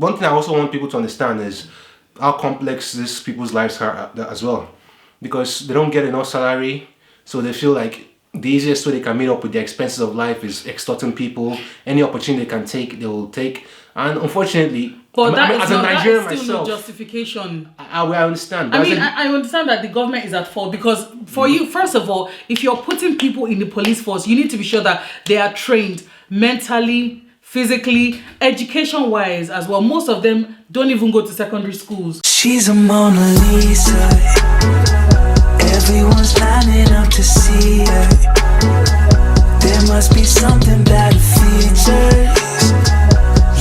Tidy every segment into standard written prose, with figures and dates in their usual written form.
one thing I also want people to understand is how complex these people's lives are as well, because they don't get enough salary, so they feel like the easiest way they can meet up with the expenses of life is extorting people. Any opportunity they can take, they will take. And unfortunately, but as a Nigerian that is still myself, no justification. I understand. I understand that the government is at fault, because for you, first of all, if you're putting people in the police force, you need to be sure that they are trained mentally, physically, education-wise as well. Most of them don't even go to secondary schools. She's a Mona Lisa. Everyone's lining up to see her. There must be something that features.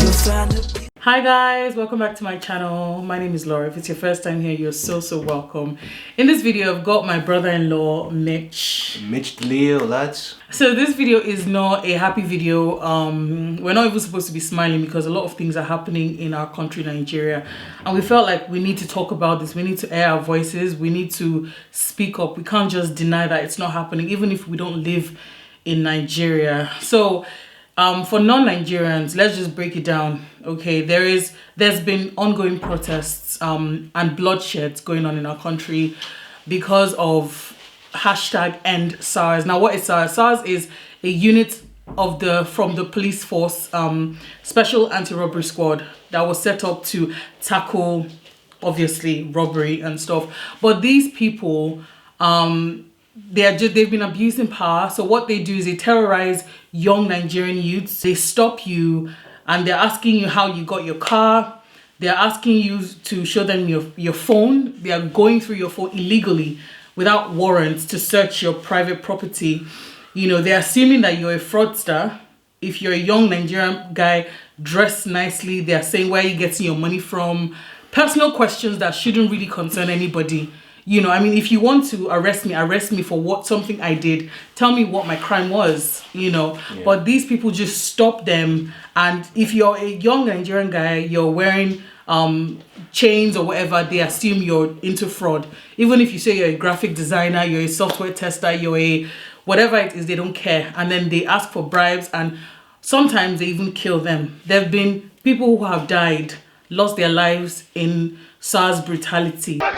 You'll find a... Hi guys, welcome back to my channel. My name is Laura. If it's your first time here, you're so welcome. In this video, I've got my brother-in-law, Mitch Leo, lads. So this video is not a happy video. We're not even supposed to be smiling because a lot of things are happening in our country, Nigeria, and we felt like we need to talk about this. We need to air our voices. We need to speak up. We can't just deny that it's not happening, even if we don't live in Nigeria. So for non-Nigerians, let's just break it down. Okay, there's been ongoing protests and bloodshed going on in our country because of #end Sars. Now, what is Sars? Sars is a unit of from the police force, special anti-robbery squad that was set up to tackle, obviously, robbery and stuff. But these people, they've been abusing power. So what they do is they terrorize young Nigerian youths. They stop you and they're asking you how you got your car. They're asking you to show them your phone. They are going through your phone illegally without warrants to search your private property. You know, they're assuming that you're a fraudster. If you're a young Nigerian guy dressed nicely, they're saying, where are you getting your money from? Personal questions that shouldn't really concern anybody. You know, I mean, if you want to arrest me for something I did. Tell me what my crime was, you know. Yeah. But these people just stop them. And if you're a young Nigerian guy, you're wearing chains or whatever, they assume you're into fraud. Even if you say you're a graphic designer, you're a software tester, you're a whatever it is, they don't care. And then they ask for bribes, and sometimes they even kill them. There have been people who have died, lost their lives in Sars brutality. Where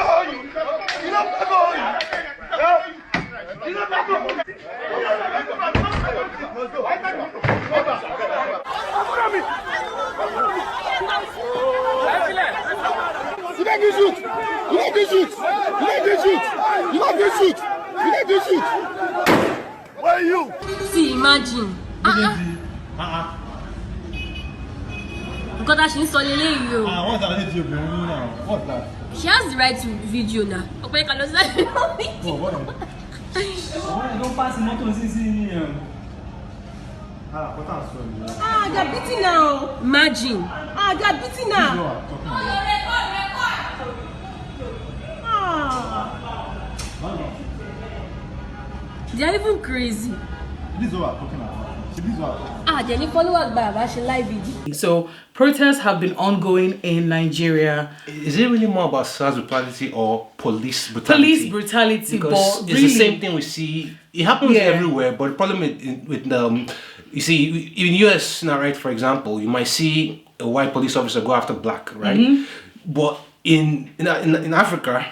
are you? See, imagine. Because she's solely you. What's that you now? What's that? She has the right to video now. Okay, can you say? Oh, what? Don't pass the motor they're beating now. Imagine. They're beating now. They're even crazy. This is what I'm talking about. They follow us by live video. So protests have been ongoing in Nigeria. Is it really more about Sars brutality or police brutality? Police brutality, because but it's really, the same thing we see. It happens everywhere, but the problem with you see, in US now, right? For example, you might see a white police officer go after black, right? Mm-hmm. But in Africa,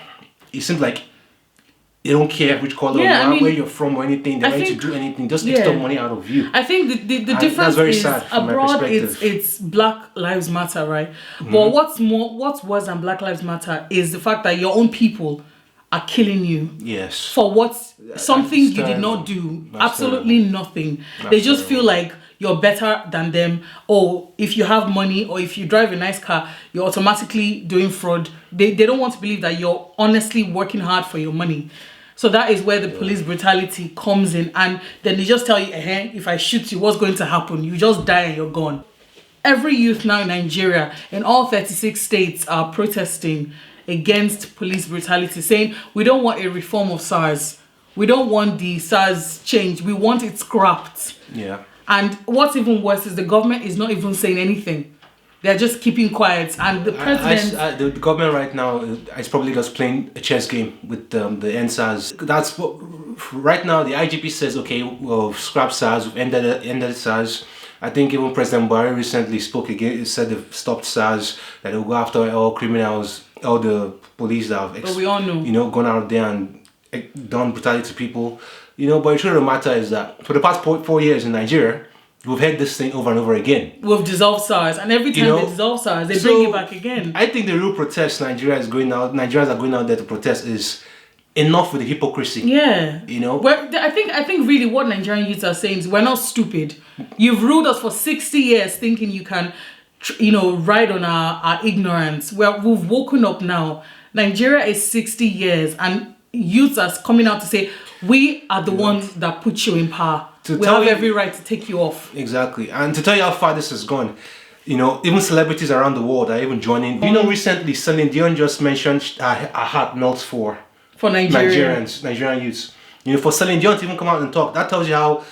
it seems like they don't care which color you are, where you're from, or anything. They're ready to do anything, just extort money out of you. I think the difference is abroad, it's Black Lives Matter, right? Mm-hmm. But what's worse than Black Lives Matter is the fact that your own people are killing you. Yes. For something you did not do. Absolutely nothing. They just feel like you're better than them, or if you have money, or if you drive a nice car, you're automatically doing fraud. They don't want to believe that you're honestly working hard for your money. So that is where the police brutality comes in, and then they just tell you, if I shoot you, what's going to happen? You just die and you're gone. Every youth now in Nigeria, in all 36 states, are protesting against police brutality, saying we don't want a reform of Sars. We don't want the Sars change. We want it scrapped. Yeah. And what's even worse is the government is not even saying anything. They're just keeping quiet, and the president... the government right now is probably just playing a chess game with the NSAS. That's what... Right now, the IGP says, okay, we'll scrap SARS, we've ended SARS. I think even President Buhari recently spoke again. He said they've stopped SARS, that they'll go after all criminals, all the police that have, But we all know. gone out there and done brutality to people. But the truth of the matter is that for the past 4 years in Nigeria, we've heard this thing over and over again. We've dissolved SARS, and every time they dissolve SARS, they bring it back again. I think the real protest Nigerians are going out there to protest is enough with the hypocrisy. Yeah. Well, I think really what Nigerian youths are saying is we're not stupid. You've ruled us for 60 years thinking you can, ride on our ignorance. We've woken up now. Nigeria is 60 years and youths are coming out to say, we are the ones that put you in power. We have every right to take you off. Exactly. And to tell you how far this has gone, even celebrities around the world are even joining. Recently Celine Dion just mentioned her heart melts for Nigerian youths. For Celine Dion to even come out and talk, that tells you how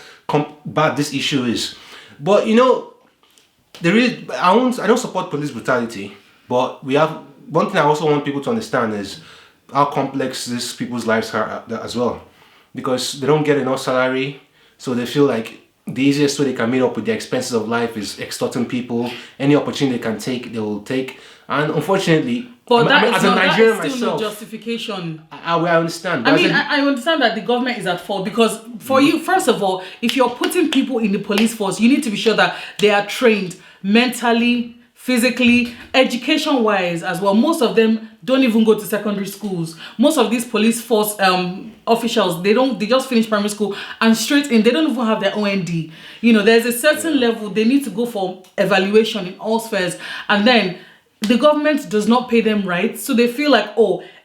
bad this issue is. But I don't support police brutality, but we have one thing I also want people to understand is how complex these people's lives are as well, because they don't get enough salary, so they feel like the easiest way they can meet up with the expenses of life is extorting people. Any opportunity they can take, they will take. And unfortunately, as a Nigerian myself, no justification. I understand. I understand that the government is at fault because for you, first of all, if you're putting people in the police force, you need to be sure that they are trained mentally, physically, education-wise as well. Most of them don't even go to secondary schools. Most of these police force officials, they just finish primary school and straight in. They don't even have their OND. There's a certain level they need to go for evaluation in all spheres, and then the government does not pay them right, so they feel like,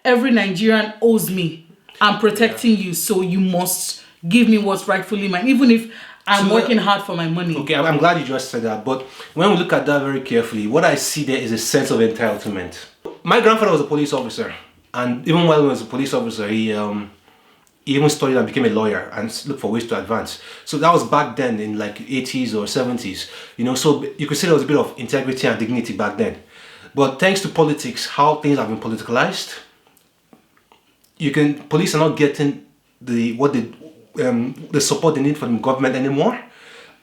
every Nigerian owes me. I'm protecting you, so you must give me what's rightfully mine, even if I'm working hard for my money. Okay, I'm glad you just said that, but when we look at that very carefully, what I see there is a sense of entitlement. My grandfather was a police officer, and even while he was a police officer, he even studied and became a lawyer and looked for ways to advance. So that was back then in like 80s or 70s, so you could say there was a bit of integrity and dignity back then. But thanks to politics, how things have been politicalized, police are not getting the support they need from the government anymore,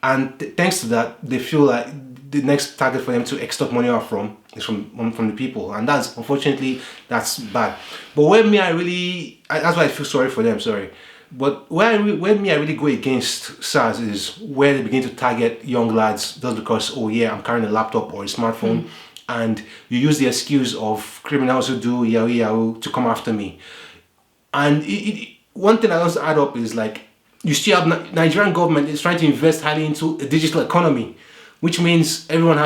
and thanks to that, they feel like the next target for them to extort money out from is from the people, and that's unfortunately bad. But that's why I feel sorry for them. Sorry, but where I really go against SARS is where they begin to target young lads just because I'm carrying a laptop or a smartphone. And you use the excuse of criminals who do yahoo to come after me. And one thing that doesn't add up is like, you still have Nigerian government is trying to invest highly into a digital economy, which means everyone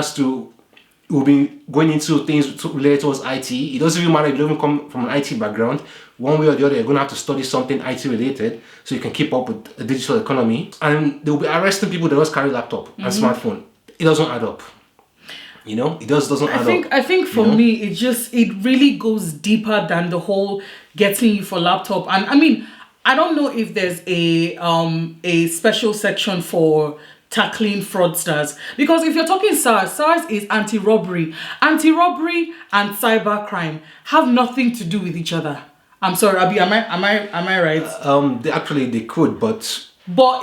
will be going into things related towards IT. It doesn't even matter if you don't come from an IT background. One way or the other, you're going to have to study something IT related so you can keep up with a digital economy. And they'll be arresting people that just carry laptop and smartphone. It doesn't add up. It doesn't add up. I think for me, it really goes deeper than the whole getting you for laptop. And I don't know if there's a special section for tackling fraudsters, because if you're talking SARS is anti-robbery. Anti-robbery and cybercrime have nothing to do with each other. I'm sorry, Abi, am I right? They could, but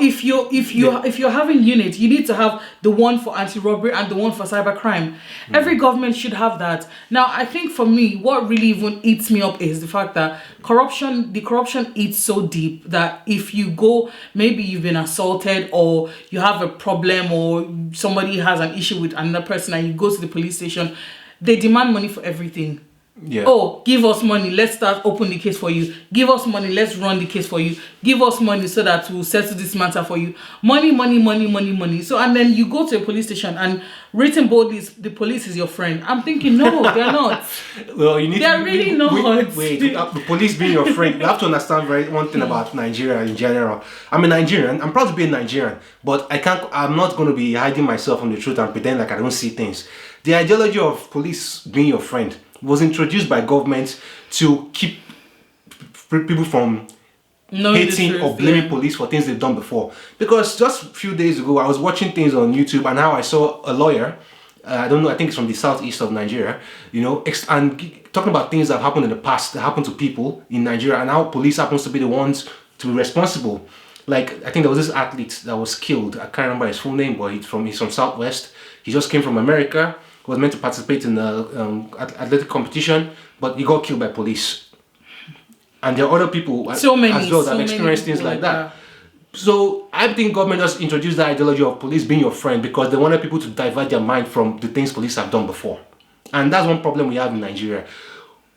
if you're having units, you need to have the one for anti-robbery and the one for cybercrime. Every government should have that. Now, I think for me, what really even eats me up is the fact that the corruption eats so deep that if you go, maybe you've been assaulted or you have a problem or somebody has an issue with another person and you go to the police station, they demand money for everything. Yeah. Give us money, let's start open the case for you. Give us money, let's run the case for you. Give us money so that we'll settle this matter for you. Money. So, and then you go to a police station and written boldly, the police is your friend. I'm thinking, no, they're not. Well, they're really not. Wait, the police being your friend. You have to understand one thing about Nigeria in general. I'm a Nigerian. I'm proud to be a Nigerian, but I'm not going to be hiding myself from the truth and pretend like I don't see things. The ideology of police being your friend was introduced by government to keep people from hating or blaming police for things they've done before. Because just a few days ago, I was watching things on YouTube and how I saw a lawyer, I don't know, I think it's from the southeast of Nigeria, and talking about things that happened in the past, that happened to people in Nigeria, and how police happens to be the ones to be responsible. Like, I think there was this athlete that was killed. I can't remember his full name, but he's from Southwest. He just came from America. He was meant to participate in the athletic competition, but he got killed by police. And there are other people as well that have experienced things like that. So I think government just introduced the ideology of police being your friend because they wanted people to divert their mind from the things police have done before. And that's one problem we have in Nigeria.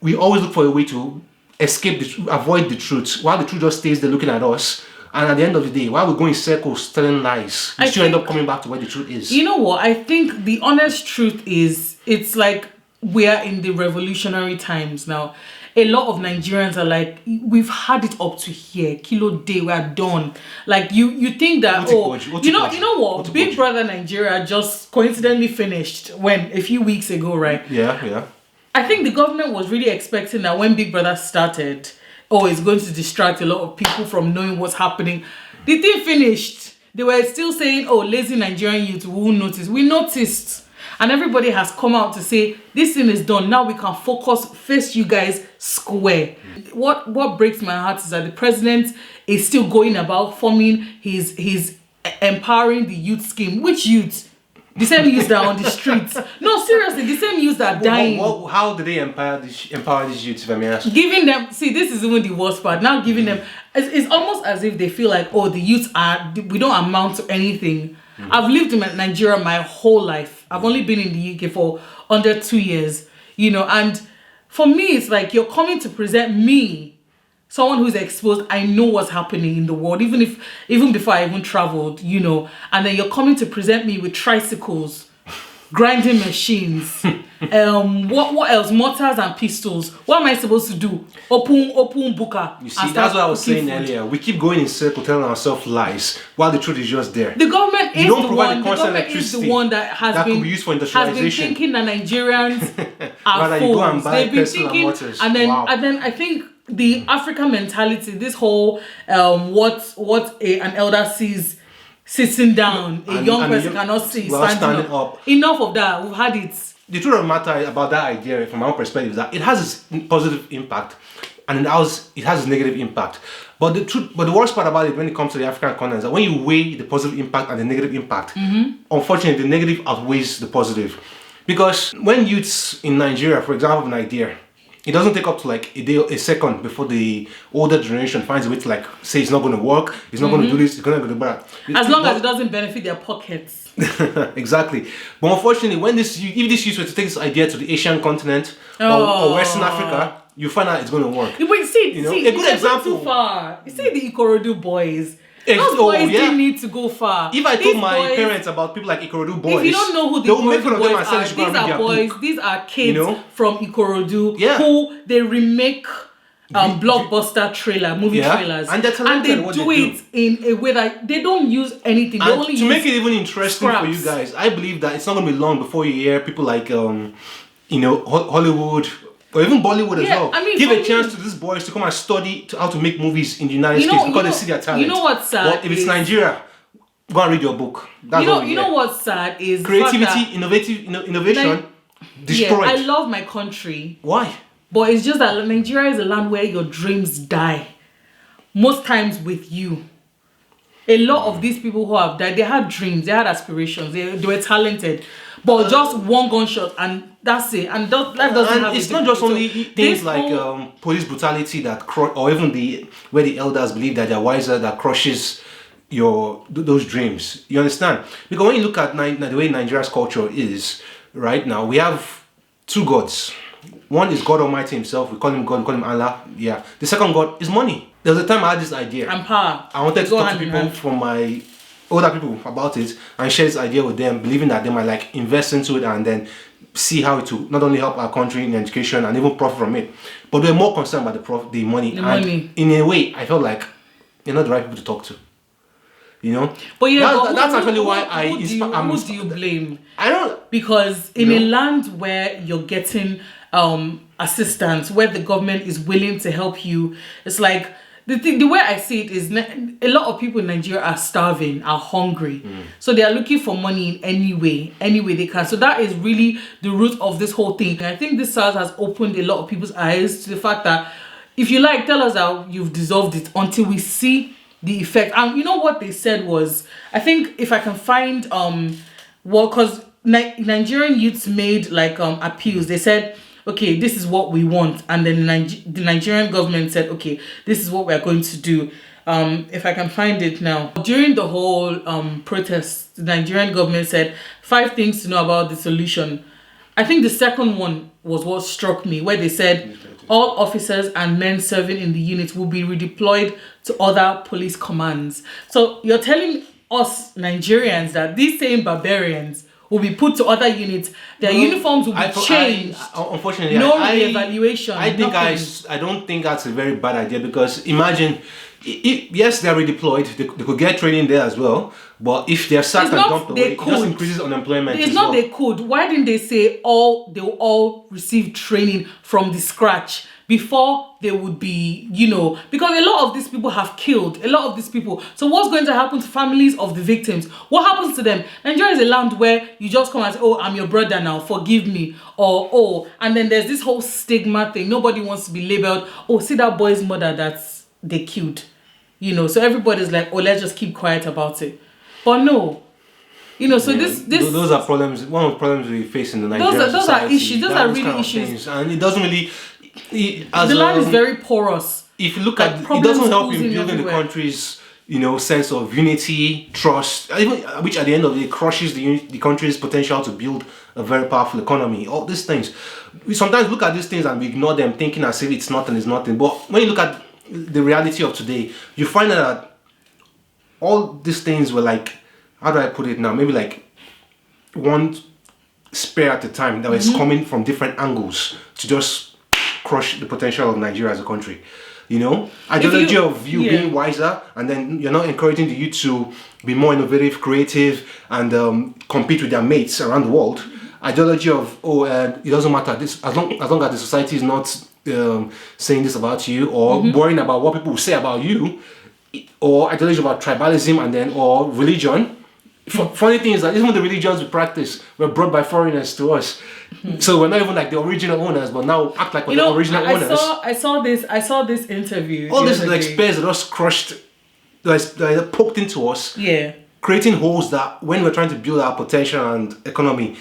We always look for a way to avoid the truth, while the truth just stays there looking at us. And at the end of the day, while we go in circles telling lies, we still end up coming back to where the truth is. You know what? I think the honest truth is, it's like we are in the revolutionary times now. A lot of Nigerians are like, we've had it up to here. Kilo day, we are done. Like you think that you know what? Big Brother Nigeria just coincidentally finished a few weeks ago, right? Yeah. I think the government was really expecting that when Big Brother started, it's going to distract a lot of people from knowing what's happening. The thing finished. They were still saying, lazy Nigerian youth, we won't notice. We noticed. And everybody has come out to say, this thing is done. Now we can face you guys square. What breaks my heart is that the president is still going about forming his empowering the youth scheme. Which youth? The same youth that are on the streets. No, seriously, the same youth that are dying. How do they empower these youths, if I may ask? Giving them, this is even the worst part. Now giving them, it's almost as if they feel like, the youths we don't amount to anything. I've lived in Nigeria my whole life. I've only been in the UK for under 2 years, and for me, it's like you're coming to present me, someone who's exposed. I know what's happening in the world, even before I even traveled, and then you're coming to present me with tricycles, grinding machines, what else? Mortars and pistols. What am I supposed to do? Open buka. You see, that's what I was saying earlier. We keep going in circle telling ourselves lies while the truth is just there. The government is the one that has could be used for industrialization. Thinking that Nigerians are fools. They've been thinking, and then I think the African mentality, this whole what an elder sees sitting down, a young person cannot see standing up. Enough of that. We've had it. The truth of the matter about that idea, from my own perspective, is that it has its positive impact, and it has its negative impact. But the worst part about it when it comes to the African continent is that when you weigh the positive impact and the negative impact, unfortunately, the negative outweighs the positive. Because when youths in Nigeria, for example, have an idea, it doesn't take up to like a second before the older generation finds a way to say it's not going to work, it's not going to do this, it's going to do that. As long as it doesn't benefit their pockets. Exactly. But unfortunately, if this youth were to take this idea to the Asian continent or Western Africa, you find out it's going to work. Wait, see, a good example. Too far. You see the Ikorodu boys. Those boys didn't need to go far. If I told my parents about people like Ikorodu boys, if you don't know who the Ikorodu boys are, these are kids from Ikorodu who they remake blockbuster movie trailers, and they do it in a way that they don't use anything. They only to make it even interesting for you guys, I believe that it's not going to be long before you hear people like Hollywood or even Bollywood as well. I mean, give a chance to these boys to come and study how to make movies in the United States because they see their talent. You know what's sad? Well, if it's Nigeria, go and read your book. That's you know what's sad is creativity, innovation destroyed. Yeah, I love my country. Why? But it's just that Nigeria is a land where your dreams die. Most times with you. A lot of these people who have died, they had dreams, they had aspirations, they were talented. But just one gunshot and that's it. And life doesn't have. It's not just only things like police brutality or even where the elders believe that they're wiser, that crushes those dreams. You understand? Because when you look at the way Nigeria's culture is right now, we have two gods. One is God Almighty himself. We call him God, we call him Allah. Yeah. The second God is money. There was a time I had this idea. And power. I wanted to talk to people from my older people about it and share this idea with them, believing that they might invest into it and then see how it will not only help our country in education and even profit from it. But we're more concerned about the money. Money. In a way, I felt like you're not the right people to talk to. But that's actually why who do you blame? I don't, because in a land where you're getting assistance, where the government is willing to help you, it's like the way I see it is a lot of people in Nigeria are starving, are hungry, so they are looking for money in any way they can. So that is really the root of this whole thing. And I think this SARS has opened a lot of people's eyes to the fact that if you tell us how you've dissolved it until we see the effect. And you know what they said was, I think if I can find because Nigerian youths made like appeals. They said, okay, this is what we want, and then the Nigerian government said, okay, this is what we're going to do. If I can find it now. During the whole protest, the Nigerian government said 5 things to know about the solution. I think the second one was what struck me, where they said all officers and men serving in the unit will be redeployed to other police commands. So you're telling us Nigerians that these same barbarians will be put to other units, their uniforms will be changed. Unfortunately, no re-evaluation. I don't think that's a very bad idea, because imagine, yes, they're redeployed. They could get training there as well. But if they're sacked and dumped away, it just increases unemployment. It's not they could. Why didn't they say they will all receive training from the scratch before they would be, because a lot of these people have killed a lot of these people. So what's going to happen to families of the victims? What happens to them? Nigeria is a land where you just come and say, oh, I'm your brother now, forgive me. Or, oh, and then there's this whole stigma thing. Nobody wants to be labeled, oh, see that boy's mother that's they killed. So everybody's like, oh, let's just keep quiet about it. But no, so this those are problems. One of the problems we face in the Nigerian those society. are issues. Those are really issues, things. And it doesn't really. The land is very porous. If you look at, it doesn't help in building the country's sense of unity, trust, which at the end of the day crushes the country's potential to build a very powerful economy. All these things, we sometimes look at these things and we ignore them, thinking as if it's nothing. But when you look at the reality of today, you find that all these things were like, how do I put it now? Maybe like one spear at a time that was coming from different angles to just crush the potential of Nigeria as a country. Ideology of you being wiser, and then you're not encouraging the youth to be more innovative, creative, and compete with their mates around the world. Ideology of it doesn't matter, this as long as the society is not saying this about you, or worrying about what people will say about you, or ideology about tribalism, and then or religion. Funny thing is that even the religions we practice were brought by foreigners to us, so we're not even like the original owners, but now act like we're the original owners. I saw this interview. All this is like spears that just crushed, that poked into us. Yeah. Creating holes that when we're trying to build our potential and economy,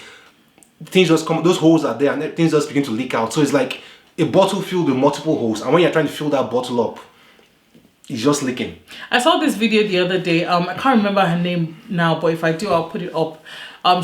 things just come. Those holes are there, and things just begin to leak out. So it's like a bottle filled with multiple holes, and when you're trying to fill that bottle up, it's just leaking. I saw this video the other day. I can't remember her name now, but if I do, I'll put it up.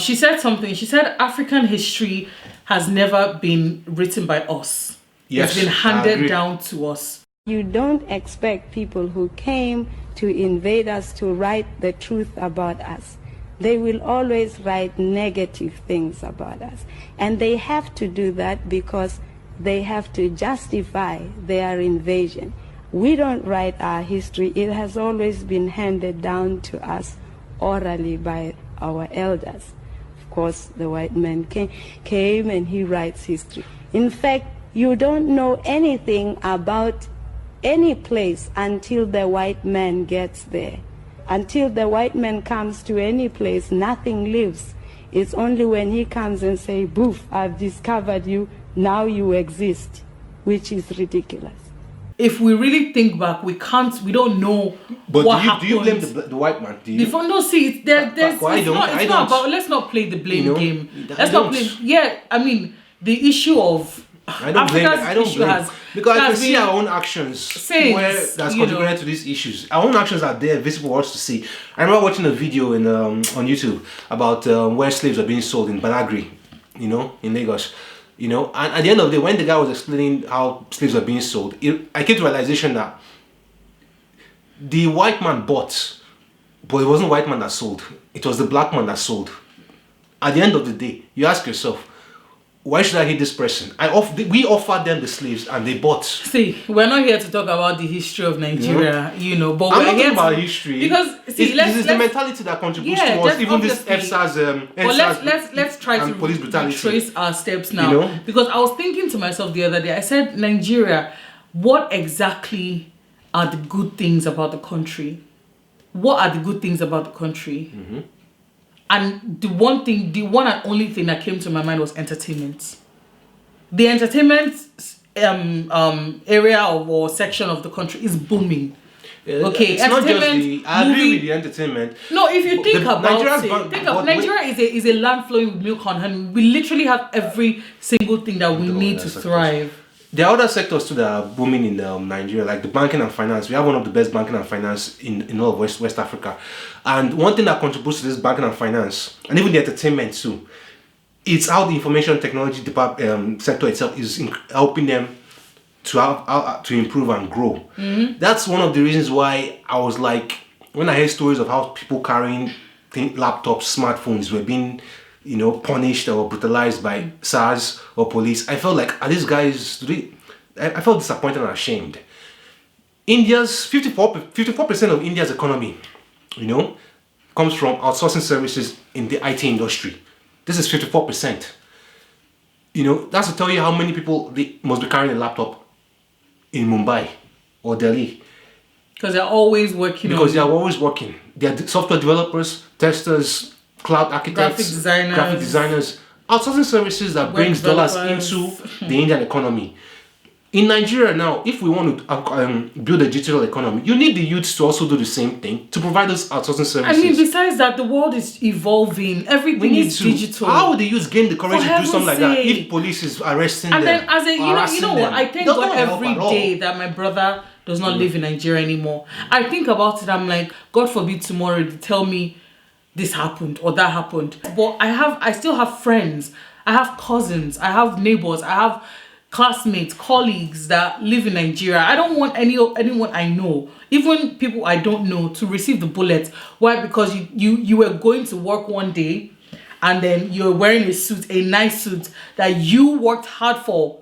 She said something. She said African history has never been written by us. Yes, it's been handed down to us. You don't expect people who came to invade us to write the truth about us. They will always write negative things about us. And they have to do that because they have to justify their invasion. We don't write our history. It has always been handed down to us orally by our elders. Of course, the white man came and he writes history. In fact, you don't know anything about any place until the white man gets there. Until the white man comes to any place, nothing lives. It's only when he comes and says, "Boof, I've discovered you, now you exist," which is ridiculous. If we really think back, we don't know what happened. Do you blame the white man? Do you? Let's not play the blame game. Let's not play. Yeah, I mean, the issue of I don't blame. Because I can see our own actions where that's contributed to these issues. Our own actions are there, visible for us to see. I remember watching a video on YouTube about where slaves are being sold in Badagry, in Lagos. And at the end of the day, when the guy was explaining how slaves are being sold, I came to the realization that the white man bought, but it wasn't the white man that sold. It was the black man that sold. At the end of the day, you ask yourself, why should I hate this person? We offered them the slaves and they bought. See, we're not here to talk about the history of Nigeria, but I'm not talking about history. Because this is the mentality that contributes towards even this SARS. But let's try to police brutality. Trace our steps now. Because I was thinking to myself the other day, I said, Nigeria, what exactly are the good things about the country? What are the good things about the country? Mm-hmm. And the one and only thing that came to my mind was entertainment. The entertainment area or section of the country is booming. Okay, it's not just entertainment, I agree movie- with the entertainment. No, if you think about Nigeria's it, Nigeria is a land flowing with milk and honey. We literally have every single thing that we need to thrive. There are other sectors too that are booming in Nigeria, like the banking and finance. We have one of the best banking and finance in all of West Africa. And one thing that contributes to this banking and finance, and even the entertainment too, it's how the information technology sector itself is helping them to improve and grow. That's one of the reasons why I was like, when I hear stories of how people carrying laptops, smartphones were being, punished or brutalized by Sars or police, I felt like, are these guys? I felt disappointed and ashamed. India's 54% of India's economy, comes from outsourcing services in the IT industry. This is 54%. That's to tell you how many people they must be carrying a laptop in Mumbai or Delhi. Because they're always working. Because they are always working. They are software developers, testers, cloud architects, graphic designers, outsourcing services that brings dollars into the Indian economy. In Nigeria now, if we want to build a digital economy, you need the youths to also do the same thing, to provide those outsourcing services. I mean, besides that, the world is evolving. Everything is digital. How would the youths gain the courage to do something like that if police is arresting them? And then, as a, you know what? I thank God every day that my brother does not live in Nigeria anymore. I think about it. I'm like, God forbid tomorrow they tell me this happened or that happened. But I still have friends. I have cousins. I have neighbors. I have classmates, colleagues that live in Nigeria. I don't want anyone I know, even people I don't know, to receive the bullet. Why? Because you were going to work one day and then you're wearing a suit, a nice suit that you worked hard for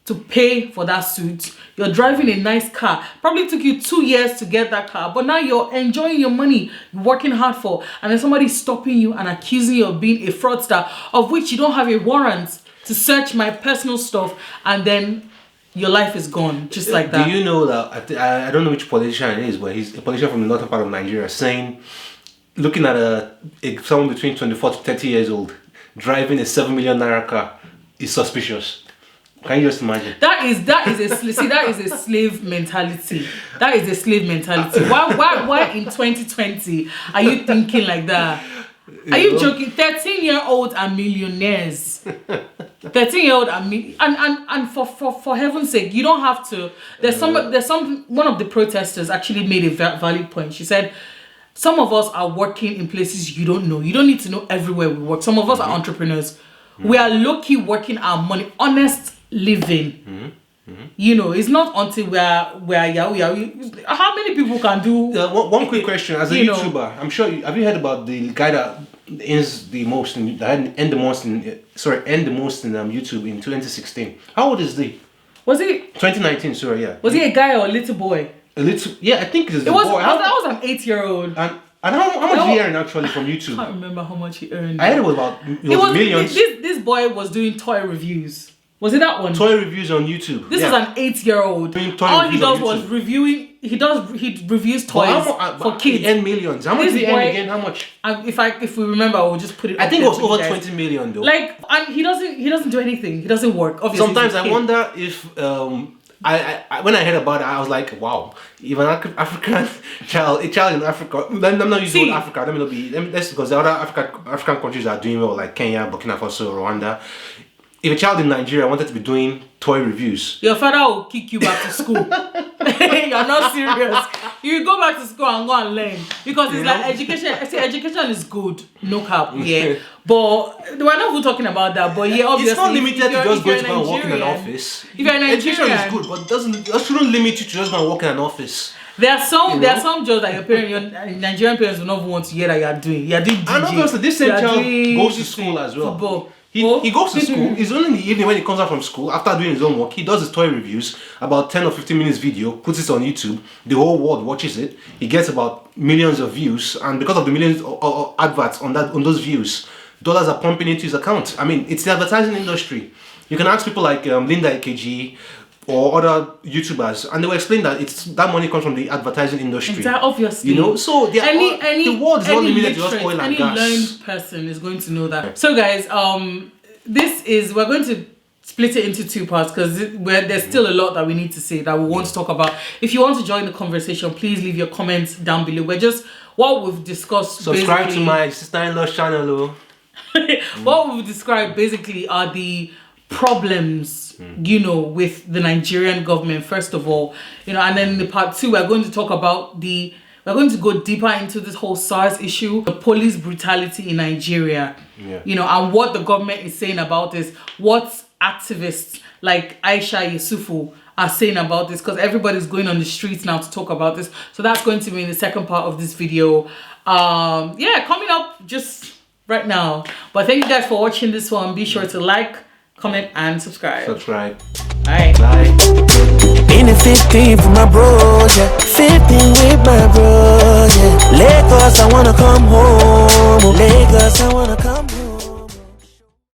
to pay for that suit. You're driving a nice car. Probably took you 2 years to get that car, but now you're enjoying your money, working hard for, and then somebody's stopping you and accusing you of being a fraudster, of which you don't have a warrant to search my personal stuff, and then your life is gone just like that. Do you know that I don't know which politician it is, but he's a politician from the northern part of Nigeria, saying, looking at someone between 24 to 30 years old driving a 7 million naira car is suspicious. Can you just imagine? That is a slave mentality. That is a slave mentality. Why in 2020 are you thinking like that? Are you joking? 13-year-olds are millionaires. 13-year-old and for heaven's sake, you don't have to. One of the protesters actually made a valid point. She said, some of us are working in places you don't know. You don't need to know everywhere we work. Some of us are entrepreneurs. We are low-key working our money, honest living. It's not until we are Yahoo. How many people can do? One quick question: as a YouTuber, I'm sure have you heard about the guy that ends the most in YouTube in 2016? How old is he? Was he 2019? Sorry, yeah. Was he a guy or a little boy? A little, yeah. I think it's a boy. That was an 8-year-old. And how much did he earn actually from YouTube? I can't remember how much he earned. I heard it was millions. This boy was doing toy reviews. Was it that one? Toy reviews on YouTube. This is an 8-year-old. All he does was reviewing. He reviews toys for kids. And millions. How much did he earn again? How much? If we remember, we'll just put it. I think it was over 20 million though. And he doesn't do anything. He doesn't work. Obviously, sometimes I wonder if I when I heard about it, I was like, wow, even African child in Africa. I'm not using Africa. Let's because the other African countries are doing well, like Kenya, Burkina Faso, Rwanda. If a child in Nigeria wanted to be doing toy reviews, your father will kick you back to school. You're not serious. You go back to school and go and learn, because it's like education. See, education is good, no cap, yeah. But we're not even talking about that. But yeah, obviously, it's not limited to just going to go and work in an office. If you're Nigerian, education is good, but that shouldn't limit you to just go and work in an office. There are some jobs that your Nigerian parents will not want to hear that you're doing. You're doing DJ. And obviously, this same child goes to school as well. Football. He goes to school. It's only in the evening when he comes out from school after doing his own work. He does his toy reviews, about 10 or 15 minutes video, puts it on YouTube. The whole world watches it. He gets about millions of views, and because of the millions of adverts on those views, dollars are pumping into his account. I mean, it's the advertising industry. You can ask people like Linda AKG or other YouTubers, and they will explain that that money comes from the advertising industry. Obviously, so the world is not limited to just oil and gas. Any learned person is going to know that. So, guys, we're going to split it into two parts because there's still a lot that we need to say that we want to talk about. If you want to join the conversation, please leave your comments down below. We're just what we've discussed. Subscribe to my sister-in-law's channel. What we've described basically are the problems, you know, with the Nigerian government, first of all, you know, and then in the part two, we're going to talk about we're going to go deeper into this whole SARS issue, the police brutality in Nigeria, you know, and what the government is saying about this, what activists like Aisha Yusufu are saying about this, because everybody's going on the streets now to talk about this. So that's going to be in the second part of this video. Yeah, coming up just right now. But thank you guys for watching this one. Be sure to like, comment, and subscribe. Bye. In the 15 for my bros, yeah. 15 with my bros, yeah. Lagos, I wanna come home. Lagos, I wanna